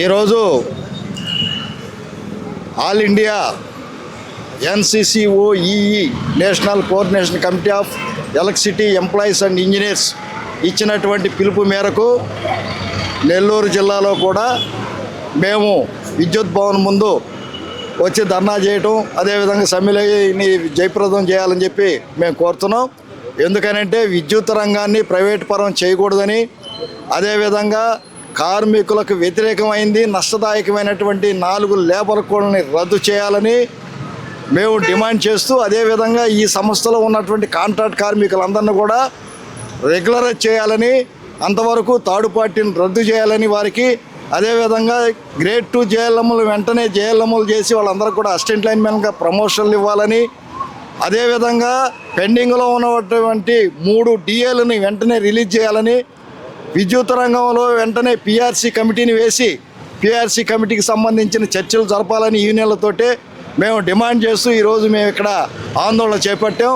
ఈరోజు all India NCCOEE national coordination committee of electricity employees and engineers ఇచ్చినటువంటి పిలుపు మేరకు నెల్లూరు జిల్లాలో కూడా మేము విద్యుత్ భవన్ ముందు వచ్చి ధర్నా చేయటం, అదేవిధంగా సమ్మెని జయప్రదం చేయాలని చెప్పి మేము కోరుతున్నాం. ఎందుకనంటే విద్యుత్ రంగాన్ని ప్రైవేట్ పరం చేయకూడదని, అదేవిధంగా కార్మికులకు వ్యతిరేకమైంది నష్టదాయకమైనటువంటి 4 లేబర్ కోడ్లని రద్దు చేయాలని మేము డిమాండ్ చేస్తూ, అదేవిధంగా ఈ సంస్థలో ఉన్నటువంటి కాంట్రాక్ట్ కార్మికులందరినీ కూడా రెగ్యులరైజ్ చేయాలని, అంతవరకు థర్డ్ పార్టీని రద్దు చేయాలని వారికి, అదేవిధంగా గ్రేడ్ 2 జేఎల్ఎంలు వెంటనే జేఎల్ఎంలు చేసి వాళ్ళందరూ కూడా అసిస్టెంట్ లైన్మెన్గా ప్రమోషన్లు ఇవ్వాలని, అదేవిధంగా పెండింగ్లో ఉన్నటువంటి 3 DAలని వెంటనే రిలీజ్ చేయాలని, విద్యుత్ రంగంలో వెంటనే PRC కమిటీని వేసి PRC కమిటీకి సంబంధించిన చర్చలు జరపాలని యూనియన్లతోటే మేము డిమాండ్ చేస్తూ ఈరోజు మేము ఇక్కడ ఆందోళన చేపట్టాం.